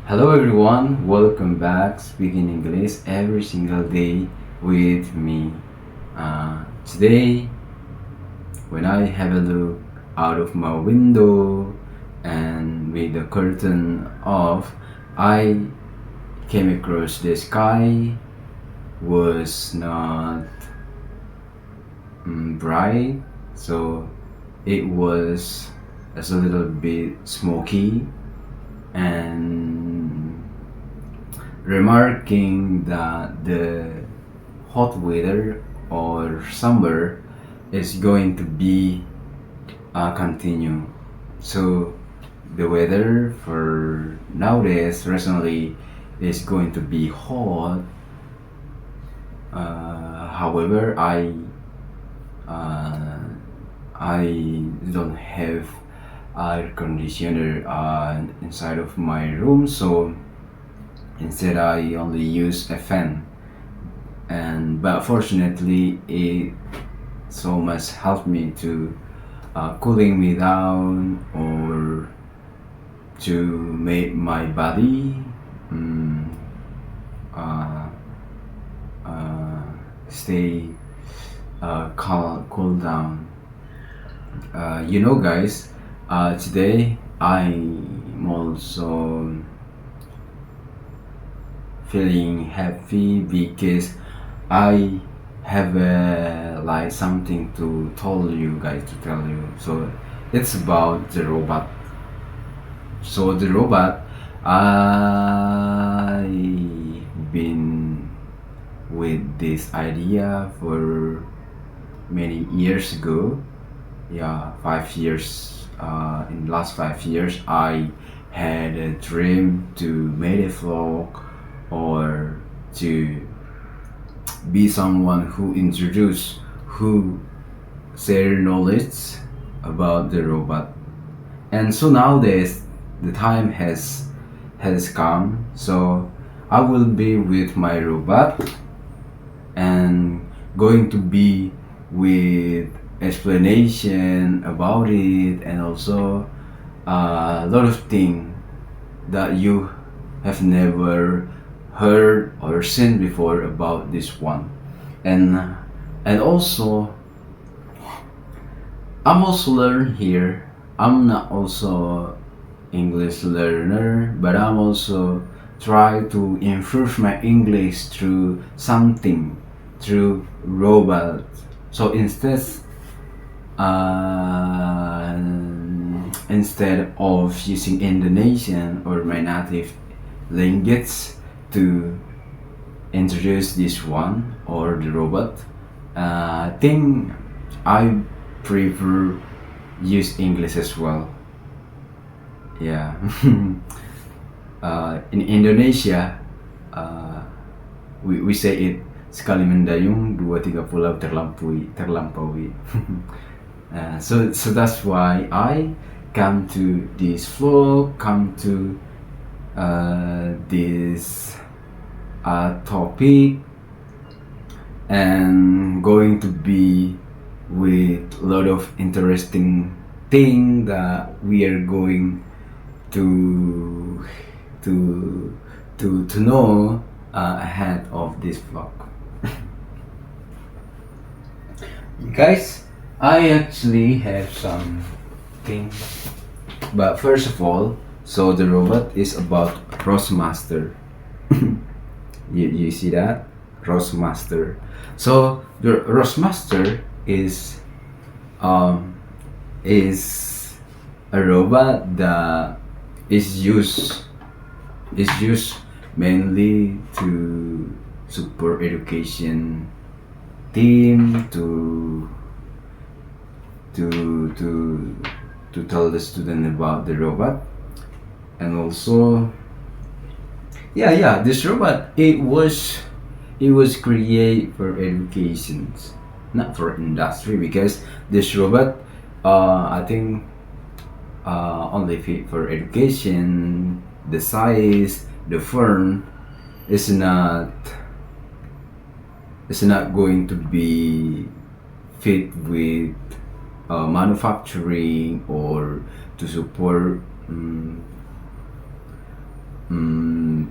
Hello everyone, welcome back speaking English every single day with me. Today, when I have a look out of my window and with the curtain off, I came across the sky was not bright, so it was a little bit smoky and remarking that the hot weather or summer is going to be continue. So the weather for nowadays recently is going to be hot. However, uh, I don't have air conditioner inside of my room, so instead I only use a fan. But fortunately, it so much helped me to cooling me down or to make my body um, uh, uh, stay cool down. Guys, today I'm also feeling happy because I have like something to tell you. So it's about the robot. So the robot, I been with this idea for many years ago. Yeah, 5 years. In the last 5 years, I had a dream to make a vlog or to be someone who share knowledge about the robot. And so nowadays the time has come. So I will be with my robot and going to be with explanation about it and also a lot of things that you have never heard or seen before about this one. And also I'm also learn here. I'm not also English learner, but I'm also try to improve my English through something, through robot. So uh, instead of using Indonesian or my native language to introduce this one or the robot, I think I prefer use English as well. Yeah. In Indonesia, we say it sekali mendayung dua tiga pulau terlampaui. So that's why I come to this vlog, come to this topic, and going to be with a lot of interesting thing that we are going to to know ahead of this vlog. Guys, I actually have some things, but first of all, so the robot is about Roastmaster. You see that? Roastmaster. So the Roastmaster um, is a robot that is used mainly to support education team to to to tell the student about the robot. And also, this robot, it was created for education, not for industry, because this robot, I think, only fit for education. The size, the firm is not going to be fit with manufacturing or to support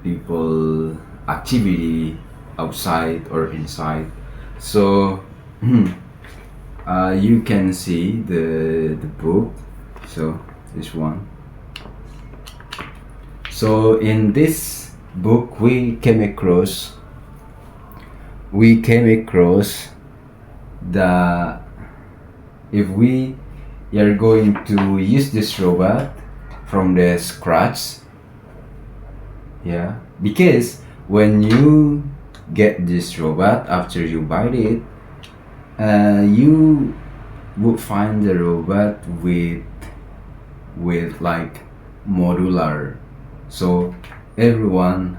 people activity outside or inside. So you can see the book. So this one. So in this book we came across the if we are going to use this robot from the scratch, yeah, because when you get this robot after you buy it, you would find the robot with like modular, so everyone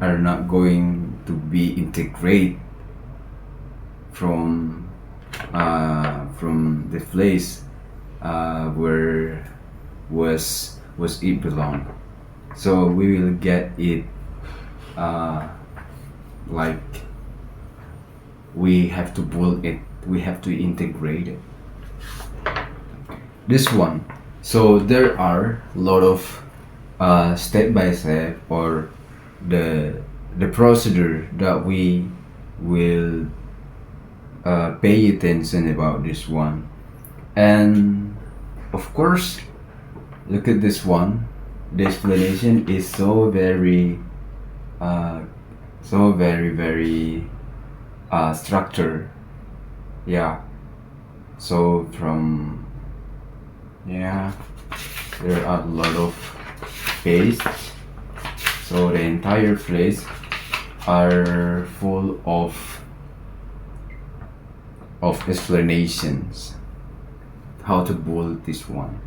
are not going to be integrated from the place where was it belong. So we will get it like we have to build it, we have to integrate it. This one, so there are a lot of step by step or the procedure that we will pay attention about this one. And of course, look at this one. The explanation is so very very structured. Yeah, so from, yeah, there are a lot of pages, so the entire place are full of explanations how to build this one.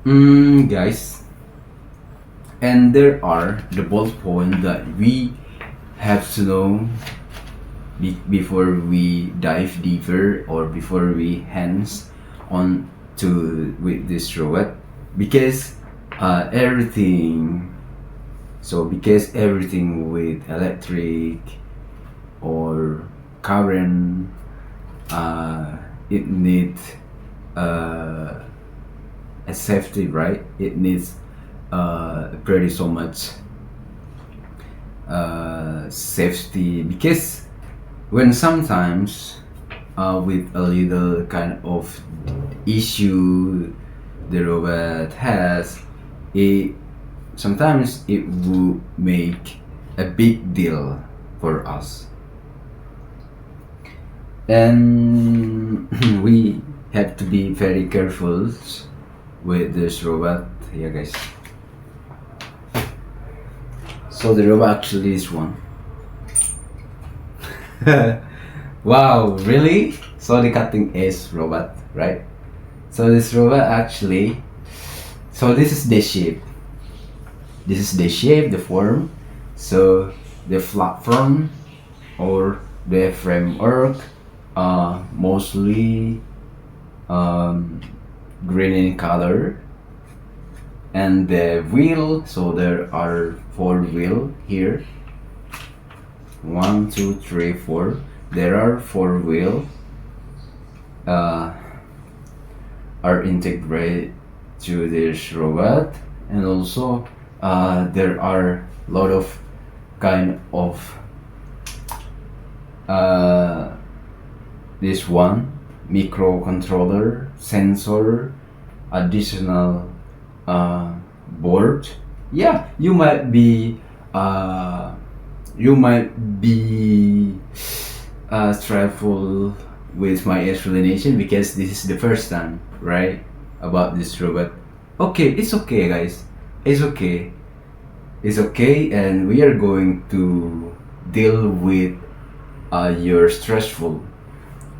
Guys, and there are the bullet point that we have to know before we dive deeper or before we hands on to with this robot, because everything with electric or current, it needs a safety, right? It needs pretty so much safety, because when sometimes with a little kind of issue the robot has, it sometimes it will make a big deal for us, and we have to be very careful with this robot. Yeah, guys, so the robot actually is one. Wow, really? So the cutting edge robot, right? So this robot actually, so this is the shape. This is the shape, the form. So the platform or the framework, mostly green in color, and the wheel. So there are 4 wheels here. 1, 2, 3, 4. There are 4 wheels are integrated to this robot, and also there are a lot of kind of this one microcontroller, sensor, additional board. Yeah, you might be stressful with my explanation because this is the first time, right, about this robot. Okay, it's okay, guys. It's okay. It's okay, and we are going to deal with your stressful,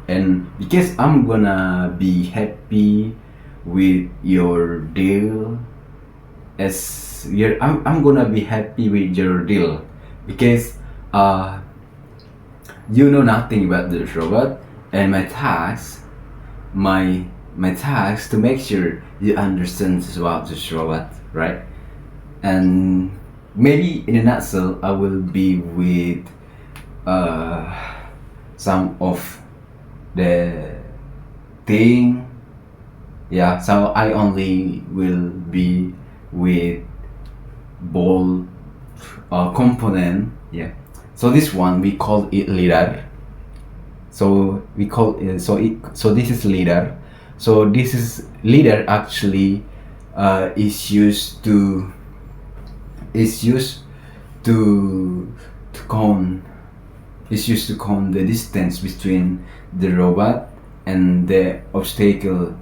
and because I'm gonna be happy with your deal, as I'm gonna be happy with your deal because you know nothing about this robot, and my task to make sure you understand about this robot, right? And maybe in a nutshell, I will be with some of the thing Yeah, so I only will be with ball component. Yeah, so this one we call it leader. So we call it, so this is leader. So this is leader actually is used to is used to to count is used to count the distance between the robot and the obstacle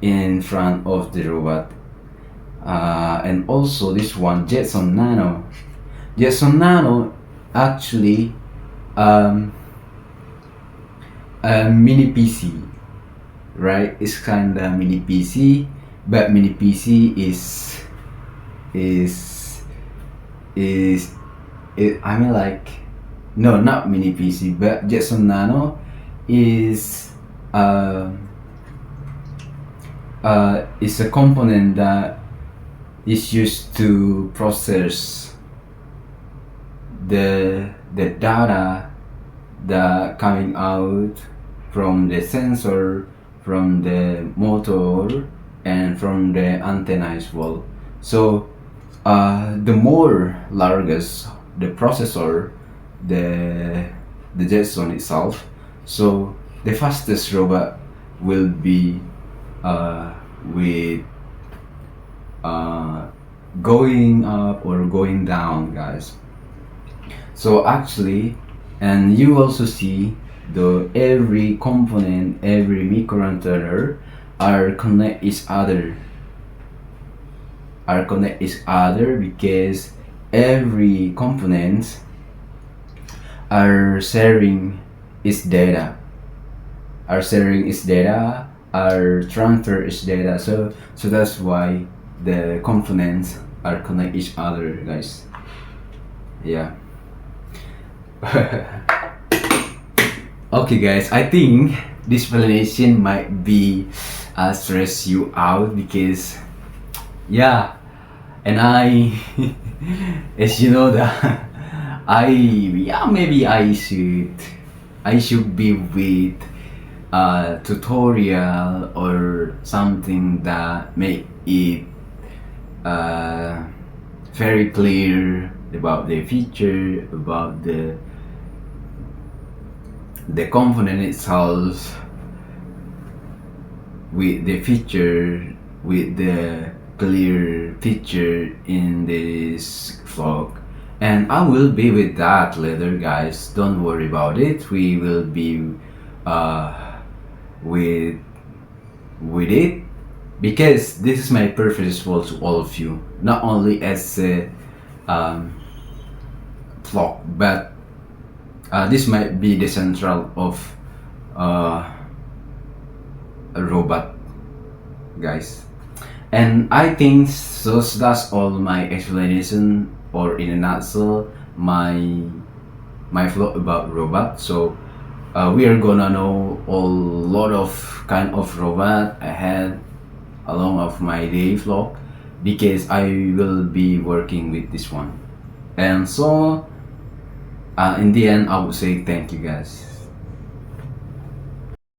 in front of the robot. And also this one, Jetson Nano. Jetson Nano actually um, a mini PC, right? It's kinda mini PC, but mini PC is I mean, like, no, not mini PC, but Jetson Nano uh, is a component that is used to process the data that coming out from the sensor, from the motor, and from the antenna as well. So the more largest the processor, the Jetson itself, so the fastest robot will be with going up or going down, guys. So actually, and you also see the every component, every microcontroller are connect each other because every component are sharing its data are transfer its data. So that's why the components are connect each other, guys. Yeah. Okay, guys, I think this explanation might be stress you out because, yeah, and I as you know that maybe I should be with a tutorial or something that make it very clear about the feature, about the component itself, with the feature, with the clear picture in this vlog. And I will be with that later, guys, don't worry about it. We will be with it because this is my purpose for to all of you, not only as a vlog, but this might be the central of a robot, guys. And I think so that's all my explanation, or in a nutshell, my vlog about robot. So we are gonna know a lot of kind of robot ahead along of my day vlog because I will be working with this one. And so in the end, I would say thank you, guys.